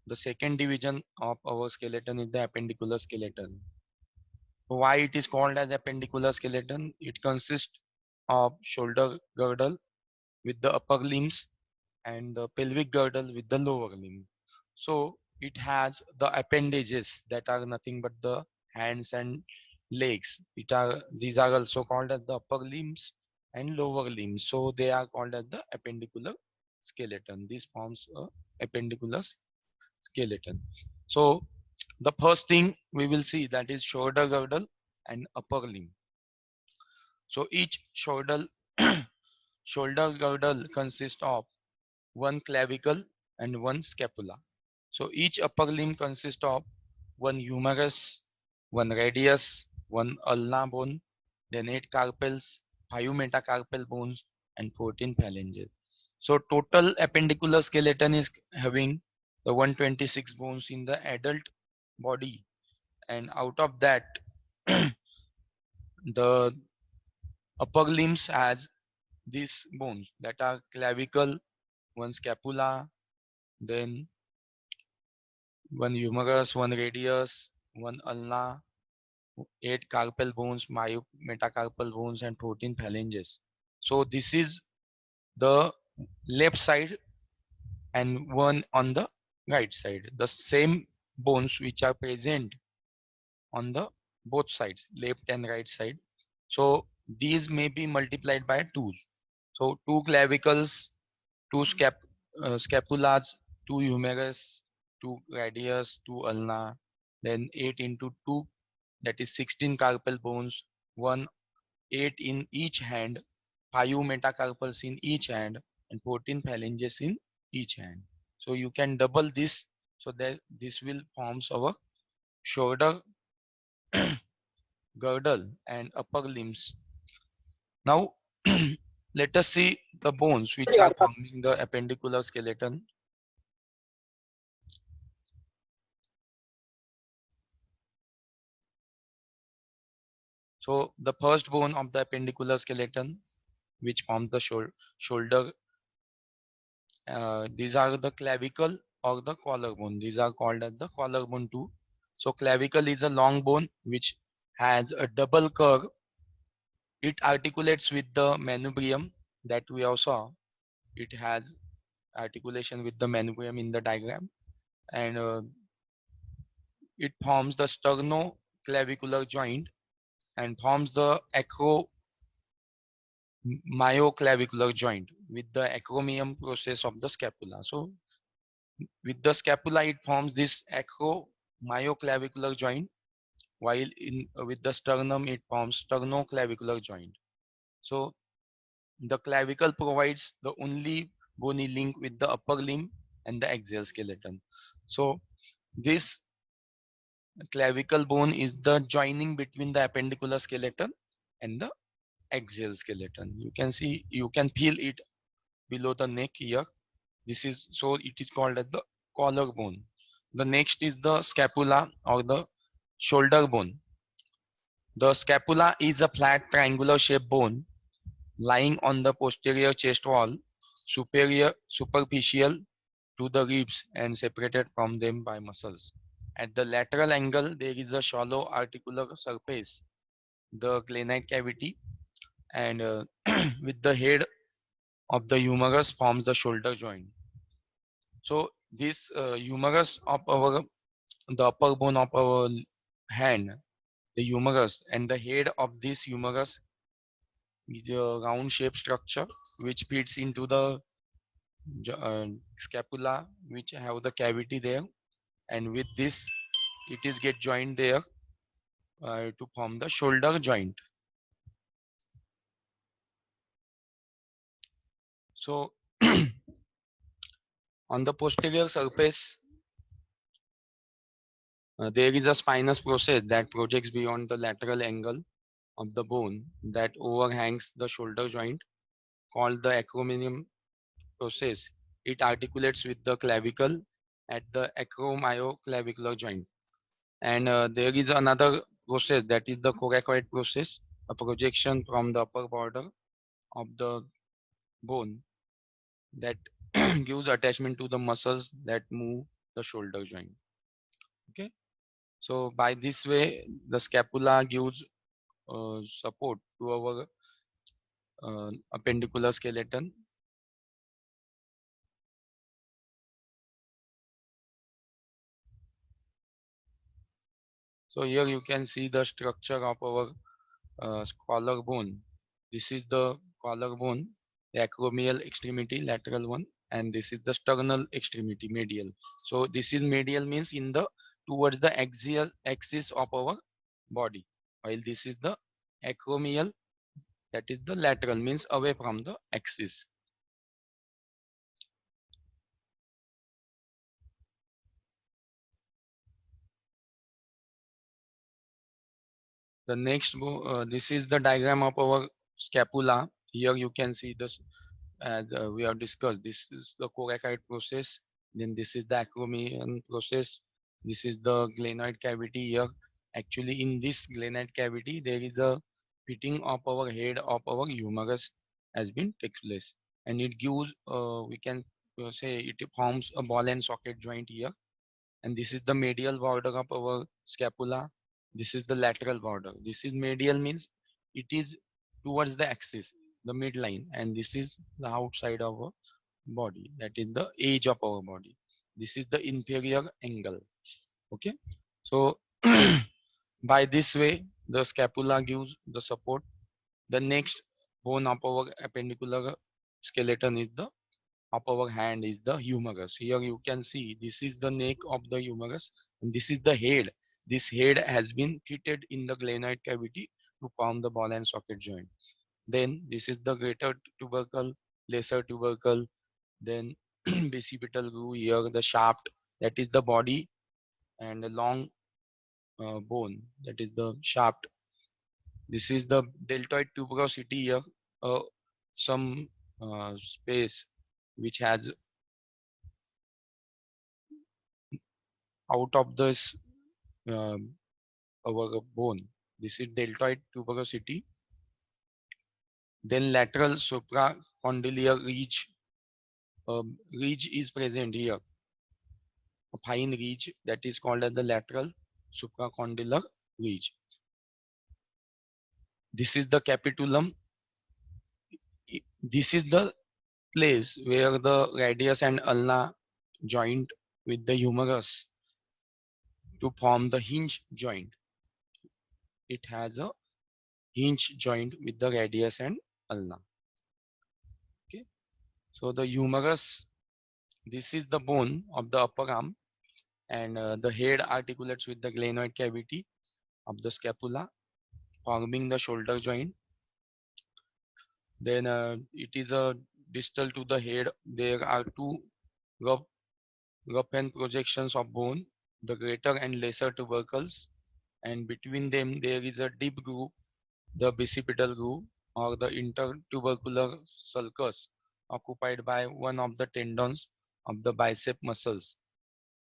The second division of our skeleton is the appendicular skeleton. Why it is called as appendicular skeleton? It consists of shoulder girdle with the upper limbs and the pelvic girdle with the lower limb. So it has the appendages that are nothing but the hands and legs. These are also called as the upper limbs and lower limbs. So they are called as the appendicular skeleton. This forms a appendicular skeleton. So the first thing we will see, that is shoulder girdle and upper limb. So each shoulder girdle consists of one clavicle and one scapula. So each upper limb consists of one humerus, one radius, one ulna bone, then 8 carpals, 5 metacarpal bones, and 14 phalanges. So total appendicular skeleton is having the 126 bones in the adult body, and out of that the upper limbs has these bones that are clavicle, one scapula, then one humerus, one radius, one ulna, 8 carpal bones, metacarpal bones, and 14 phalanges. So this is the left side and one on the right side. The same bones which are present on the both sides, left and right side. So these may be multiplied by 2. So two clavicles, two scapulas, two humerus, two radius, two ulna, then 8 into 2, that is 16 carpal bones, 1 8 in each hand, 5 metacarpals in each hand, and 14 phalanges in each hand. So you can double this, so that this will forms our shoulder girdle and upper limbs. Now let us see the bones which are forming the appendicular skeleton. So the first bone of the appendicular skeleton which forms the shoulder, these are the clavicle or the collarbone. These are called as the collarbone too. So clavicle is a long bone which has a double curve. It articulates with the manubrium that we also saw. It has articulation with the manubrium in the diagram, and it forms the sternoclavicular joint and forms the acromyoclavicular joint with the acromion process of the scapula. So with the scapula, it forms this acromyoclavicular joint, while in with the sternum, it forms sternoclavicular joint. So the clavicle provides the only bony link with the upper limb and the axial skeleton. So this clavicle bone is the joining between the appendicular skeleton and the axial skeleton. You can see, you can feel it below the neck here. This is, so it is called as the collarbone. The next is the scapula or the shoulder bone. The scapula is a flat triangular shaped bone lying on the posterior chest wall, superficial to the ribs and separated from them by muscles. At the lateral angle, there is a shallow articular surface, the glenite cavity, and with the head of the humerus forms the shoulder joint. So this humerus of our, the upper bone of our hand, the humerus, and the head of this humerus is a round shaped structure which fits into the scapula, which have the cavity there, and with this it is get joined there to form the shoulder joint. So on the posterior surface, there is a spinous process that projects beyond the lateral angle of the bone that overhangs the shoulder joint, called the acromion process. It articulates with the clavicle at the acromyoclavicular joint. And there is another process, that is the coracoid process, a projection from the upper border of the bone that gives attachment to the muscles that move the shoulder joint. Okay, so by this way, the scapula gives support to our appendicular skeleton. So here you can see the structure of our collarbone. This is the collarbone, the acromial extremity, lateral one, and this is the sternal extremity, medial. So this is medial means in the towards the axial axis of our body, while this is the acromial, that is the lateral means away from the axis. The next, this is the diagram of our scapula. Here you can see this, as we have discussed. This is the coracoid process. Then this is the acromion process. This is the glenoid cavity here. Actually, in this glenoid cavity, there is a fitting of our head of our humerus has been takes place, and it gives, we can say, it forms a ball and socket joint here, and this is the medial border of our scapula. This is the lateral border. This is medial means it is towards the axis, the midline, and this is the outside of our body, that is the edge of our body. This is the inferior angle. Okay, so by this way the scapula gives the support. The next bone of our appendicular skeleton is the of our hand is the humerus. Here you can see this is the neck of the humerus and this is the head. This head has been fitted in the glenoid cavity to form the ball and socket joint. Then this is the greater tubercle, lesser tubercle, then basipital groove here, the shaft, that is the body, and the long bone, that is the shaft. This is the deltoid tuberosity here, some space which has out of this um, our bone. This is deltoid tuberosity. Then lateral supracondylar ridge. Ridge is present here. A fine ridge that is called as the lateral supracondylar ridge. This is the capitulum. This is the place where the radius and ulna joint with the humerus to form the hinge joint. It has a hinge joint with the radius and ulna. Okay. So the humerus, this is the bone of the upper arm, and the head articulates with the glenoid cavity of the scapula, forming the shoulder joint. Then it is a distal to the head. There are two rough, rough end projections of bone, the greater and lesser tubercles, and between them there is a deep groove, the bicipital groove, or the intertubercular sulcus, occupied by one of the tendons of the bicep muscles.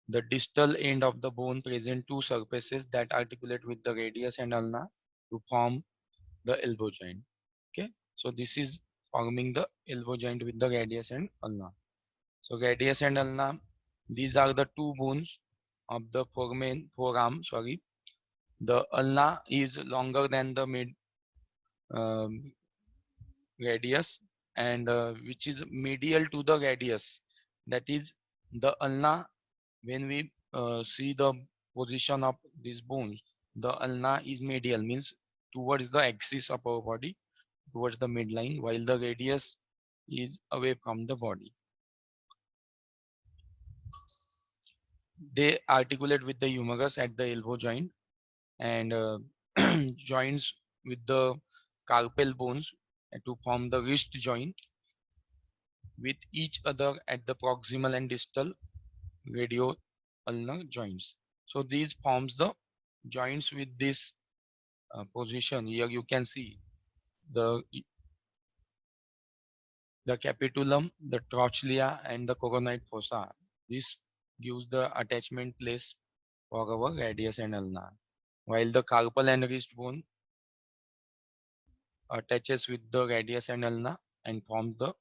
The distal end of the bone present two surfaces that articulate with the radius and ulna to form the elbow joint. Okay, so this is forming the elbow joint with the radius and ulna. So radius and ulna, these are the two bones of the forearm. Sorry, the ulna is longer than the mid um, radius, and which is medial to the radius. That is the ulna. When we see the position of these bones, the ulna is medial, means towards the axis of our body, towards the midline, while the radius is away from the body. They articulate with the humerus at the elbow joint, and joins with the carpal bones to form the wrist joint with each other at the proximal and distal radio-ulnar joints. So these forms the joints with this position. Here you can see the the capitulum, the trochlea, and the coronoid fossa. This gives the attachment place for our radius and ulna, while the carpal and wrist bone attaches with the radius and ulna and forms the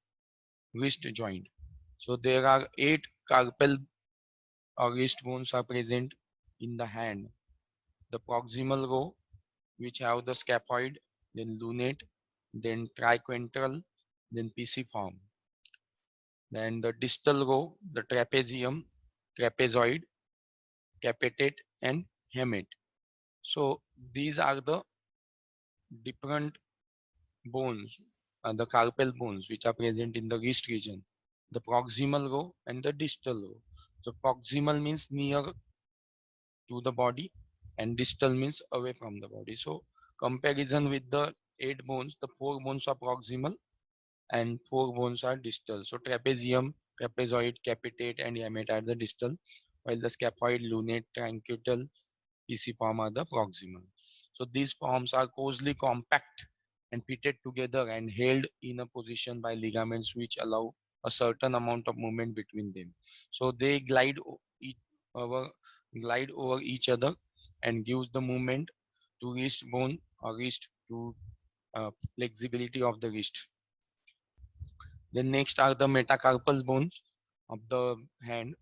wrist joint. So there are 8 carpal or wrist bones are present in the hand. The proximal row, which have the scaphoid, then lunate, then triquetral, then pisiform. Then the distal row, the trapezium, trapezoid, capitate, and hamate. So these are the different bones, the carpal bones, which are present in the wrist region. The proximal row and the distal row. So proximal means near to the body, and distal means away from the body. So comparison with the 8 bones, the 4 bones are proximal and 4 bones are distal. So trapezium, trapezoid, capitate, and hamate are the distal, while the scaphoid, lunate, truncatal, pisiform are the proximal. So these forms are closely compact and fitted together and held in a position by ligaments which allow a certain amount of movement between them. So they over, glide over each other and gives the movement to wrist bone or wrist to flexibility of the wrist. Then next are the metacarpal bones of the hand.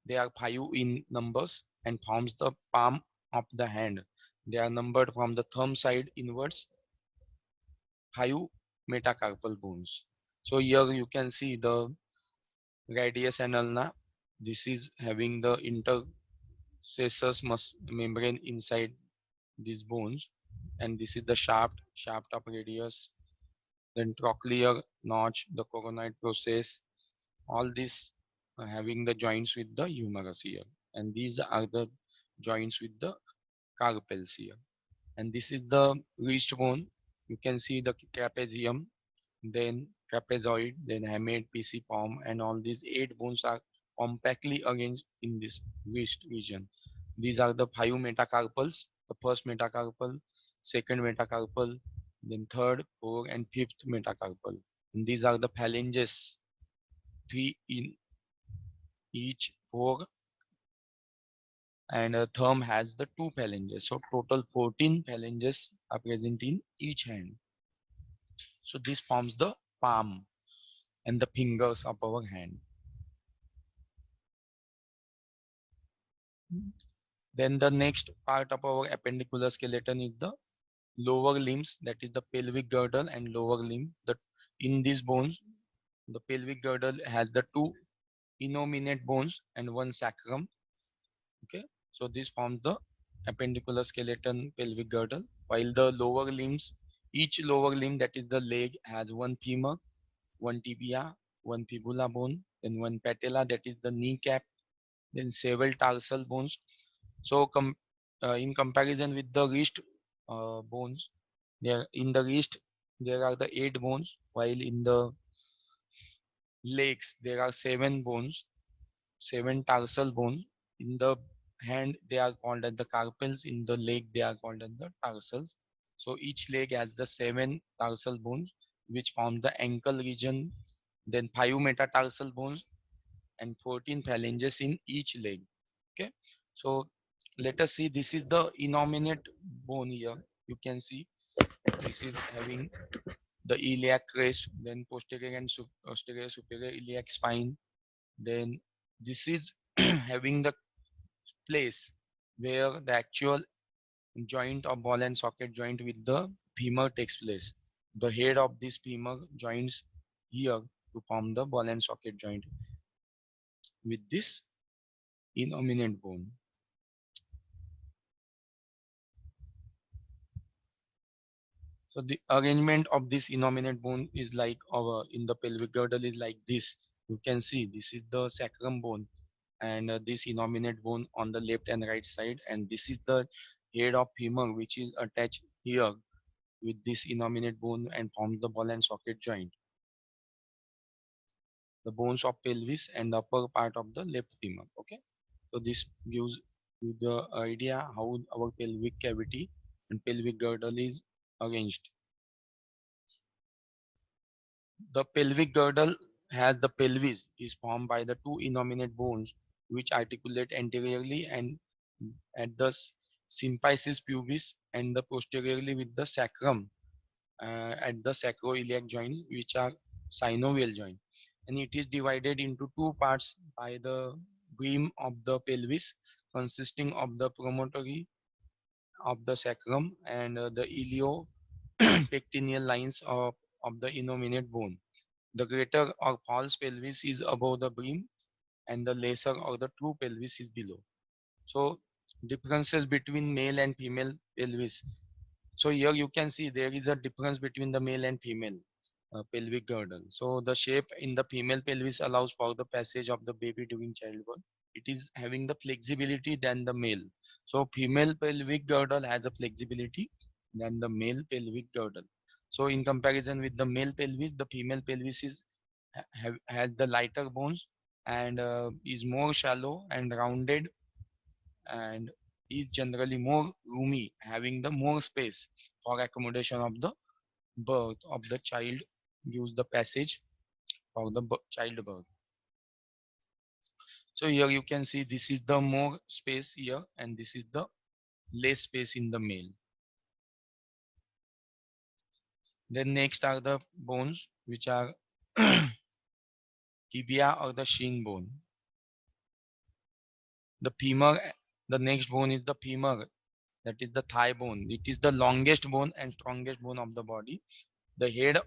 They are 5 in numbers and forms the palm of the hand. They are numbered from the thumb side inwards, 5 metacarpal bones. So here you can see the radius and ulna. This is having the intercessus membrane inside these bones, and this is the shaft of radius, then trochlear notch, the coronoid process, all this having the joints with the humerus here, and these are the joints with the carpals here. And this is the wrist bone. You can see the trapezium, then trapezoid, then hamate, pisiform, and all these 8 bones are compactly arranged in this wrist region. These are the 5 metacarpals, the first metacarpal, second metacarpal, then third, fourth, and fifth metacarpal. And these are the phalanges, 3 in each fork, and a thumb has the 2 phalanges. So total 14 phalanges are present in each hand. So this forms the palm and the fingers of our hand. Then the next part of our appendicular skeleton is the lower limbs, that is the pelvic girdle and lower limb. That in these bones, the pelvic girdle has the 2 innominate bones and 1 sacrum. Okay, so this forms the appendicular skeleton pelvic girdle. While the lower limbs, each lower limb, that is the leg, has 1 femur, 1 tibia, 1 fibula bone, then 1 patella, that is the kneecap, then several tarsal bones. So in comparison with the wrist bones, there in the wrist there are the 8 bones, while in the legs there are 7 bones, 7 tarsal bones. In the hand they are called as the carpals. In the leg they are called as the tarsals. So each leg has the 7 tarsal bones, which form the ankle region. Then 5 metatarsal bones and 14 phalanges in each leg. Okay, so let us see. This is the innominate bone here. You can see this is having the iliac crest, then posterior and posterior superior iliac spine. Then this is having the place where the actual joint of ball and socket joint with the femur takes place. The head of this femur joins here to form the ball and socket joint with this innominate bone. So the arrangement of this innominate bone is like our in the pelvic girdle is like this. You can see this is the sacrum bone, and this innominate bone on the left and right side, and this is the head of femur which is attached here with this innominate bone and forms the ball and socket joint. The bones of pelvis and the upper part of the left femur. Okay, so this gives you the idea how our pelvic cavity and pelvic girdle is arranged. The pelvic girdle has the pelvis is formed by the 2 innominate bones which articulate anteriorly and at the symphysis pubis, and the posteriorly with the sacrum at the sacroiliac joints, which are synovial joint. And it is divided into 2 parts by the brim of the pelvis consisting of the promontory of the sacrum and the iliopectineal lines of the innominate bone. The greater or false pelvis is above the brim and the lesser or the true pelvis is below. So differences between male and female pelvis. So here you can see there is a difference between the male and female pelvic girdle. So the shape in the female pelvis allows for the passage of the baby during childbirth. It is having the flexibility than the male. So female pelvic girdle has a flexibility than the male pelvic girdle. So in comparison with the male pelvis, the female pelvis is has the lighter bones and is more shallow and rounded and is generally more roomy, having the more space for accommodation of the birth of the child, gives the passage for the childbirth. So here you can see this is the more space here and this is the less space in the male. Then next are the bones which are tibia or the shin bone. The femur, the next bone is the femur, that is the thigh bone. It is the longest bone and strongest bone of the body. The head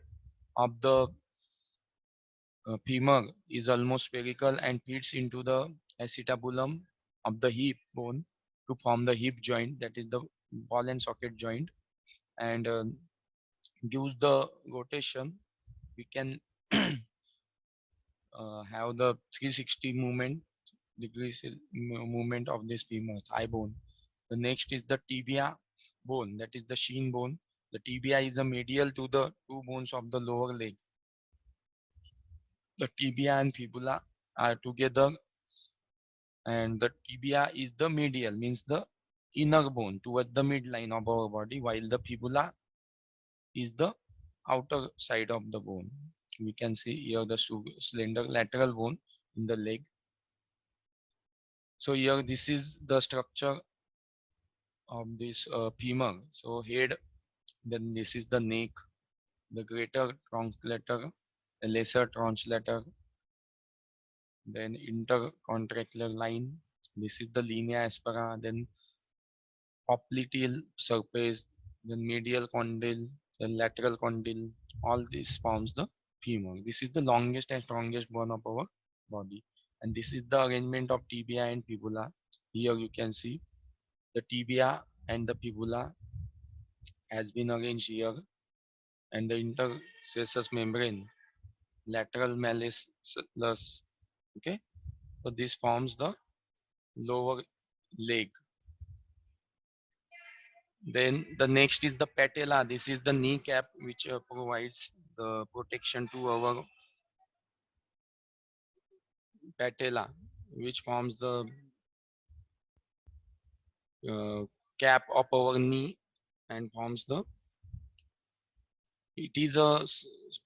of the femur is almost spherical and fits into the acetabulum of the hip bone to form the hip joint, that is the ball and socket joint, and gives the rotation. We can have the 360 degrees movement of this femur thigh bone. The next is the tibia bone, that is the shin bone. The tibia is the medial to the two bones of the lower leg. The tibia and fibula are together, and the tibia is the medial, means the inner bone towards the midline of our body, while the fibula is the outer side of the bone. We can see here the slender lateral bone in the leg. So here this is the structure of this femur. So head, then this is the neck, the greater truncator, the lesser truncator, then intercontracular line. This is the linea aspera, then popliteal surface, then medial condyle, then lateral condyle. All this forms the femur. This is the longest and strongest bone of our body. And this is the arrangement of tibia and fibula. Here you can see the tibia and the fibula has been arranged here, and the intercossus membrane, lateral malleolus. Okay, so this forms the lower leg. Then the next is the patella. This is the kneecap which provides the protection to our patella, which forms the uh, cap of our knee and forms the. It is a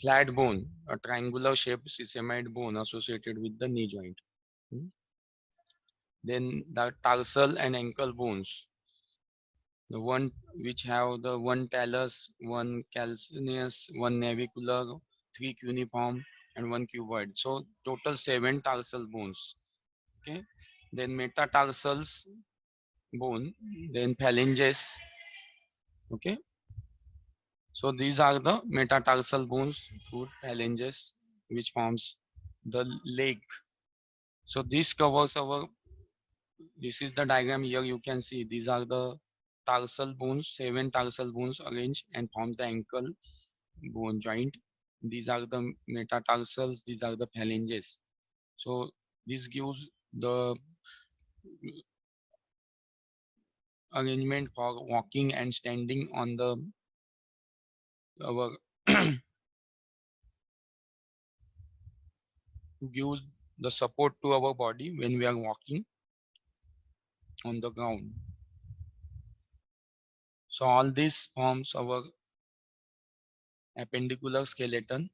flat bone, a triangular shaped sesamoid bone associated with the knee joint. Hmm. Then the tarsal and ankle bones, the one which have the one talus, one calcaneus, one navicular, three cuneiform, and one cuboid. So total seven tarsal bones. Okay. Then metatarsals bone, then phalanges. Okay. So these are the metatarsal bones, foot phalanges, which forms the leg. So this covers our. This is the diagram here. You can see these are the tarsal bones, seven tarsal bones arranged and form the ankle bone joint. These are the metatarsals. These are the phalanges. So this gives the arrangement for walking and standing on the our to give the support to our body when we are walking on the ground. So all this forms our appendicular skeleton,